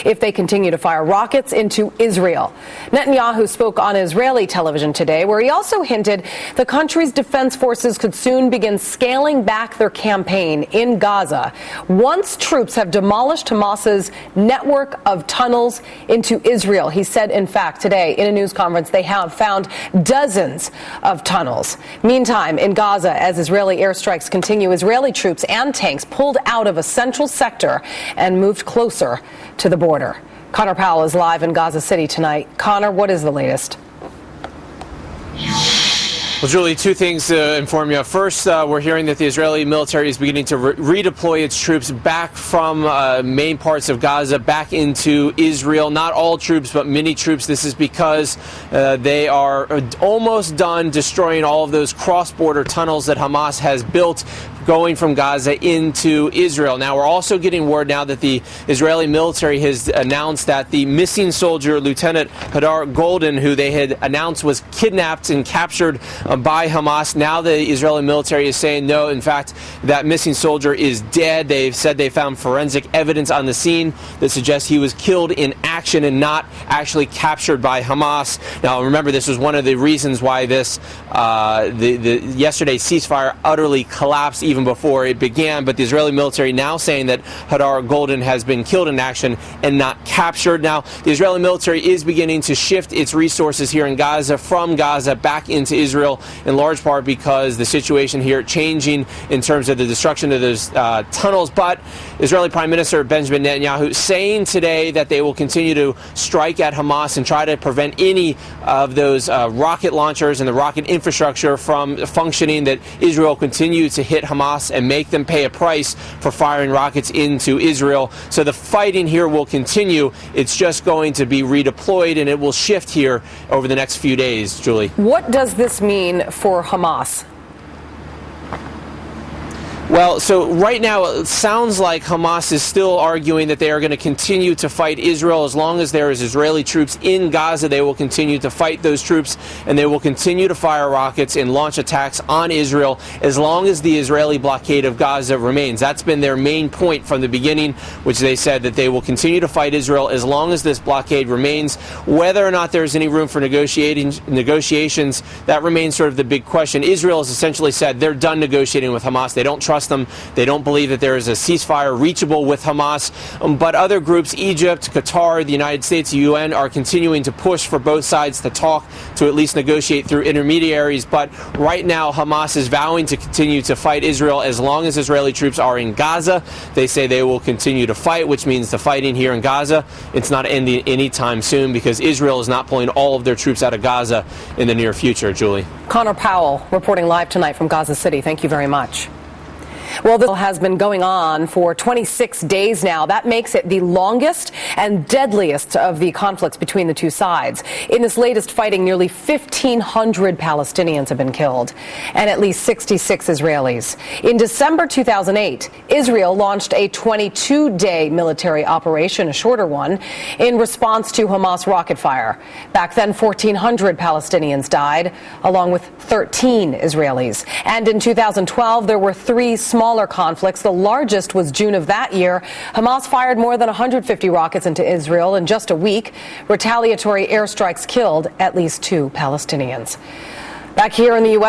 if they continue to fire rockets into Israel. Netanyahu spoke on Israeli television today, where he also hinted the country's defense forces could soon begin scaling back their campaign in Gaza once troops have demolished Hamas's network of tunnels into Israel. He said, in fact, today in a news conference, they have found dozens of tunnels. Meantime, in Gaza, as Israeli airstrikes continue, Israeli troops and tanks pulled out of a central sector and moved closer to the border. Connor Powell is live in Gaza City tonight. Connor, what is the latest? Well, Julie, two things to inform you. First, we're hearing that the Israeli military is beginning to redeploy its troops back from main parts of Gaza back into Israel. Not all troops, but many troops. This is because they are almost done destroying all of those cross-border tunnels that Hamas has built going from Gaza into Israel. Now, we're also getting word now that the Israeli military has announced that the missing soldier, Lieutenant Hadar Golden, who they had announced was kidnapped and captured by Hamas. Now the Israeli military is saying no, in fact, that missing soldier is dead. They've said they found forensic evidence on the scene that suggests he was killed in action and not actually captured by Hamas. Now, remember, this was one of the reasons why this yesterday's ceasefire utterly collapsed even before it began. But the Israeli military now saying that Hadar Golden has been killed in action and not captured. Now, the Israeli military is beginning to shift its resources here in Gaza from Gaza back into Israel, in large part because the situation here changing in terms of the destruction of those tunnels. But Israeli Prime Minister Benjamin Netanyahu saying today that they will continue to strike at Hamas and try to prevent any of those rocket launchers and the rocket infrastructure from functioning, that Israel continue to hit Hamas and make them pay a price for firing rockets into Israel. So the fighting here will continue. It's just going to be redeployed, and it will shift here over the next few days, Julie. What does this mean for Hamas? Well, so right now it sounds like Hamas is still arguing that they are going to continue to fight Israel. As long as there is Israeli troops in Gaza, they will continue to fight those troops, and they will continue to fire rockets and launch attacks on Israel as long as the Israeli blockade of Gaza remains. That's been their main point from the beginning, which they said that they will continue to fight Israel as long as this blockade remains. Whether or not there's any room for negotiations, that remains sort of the big question. Israel has essentially said they're done negotiating with Hamas. They don't trust them. They don't believe that there is a ceasefire reachable with Hamas. But other groups, Egypt, Qatar, the United States, the UN, are continuing to push for both sides to talk, to at least negotiate through intermediaries. But right now, Hamas is vowing to continue to fight Israel as long as Israeli troops are in Gaza. They say they will continue to fight, which means the fighting here in Gaza, it's not ending anytime soon, because Israel is not pulling all of their troops out of Gaza in the near future, Julie. Connor Powell reporting live tonight from Gaza City. Thank you very much. Well, this has been going on for 26 days now. That makes it the longest and deadliest of the conflicts between the two sides. In this latest fighting, nearly 1,500 Palestinians have been killed and at least 66 Israelis. In December 2008, Israel launched a 22-day military operation, a shorter one, in response to Hamas rocket fire. Back then, 1,400 Palestinians died, along with 13 Israelis. And in 2012, there were 3 smaller conflicts. The largest was June of that year. Hamas fired more than 150 rockets into Israel in just a week. Retaliatory airstrikes killed at least 2 Palestinians. Back here in the U.S.,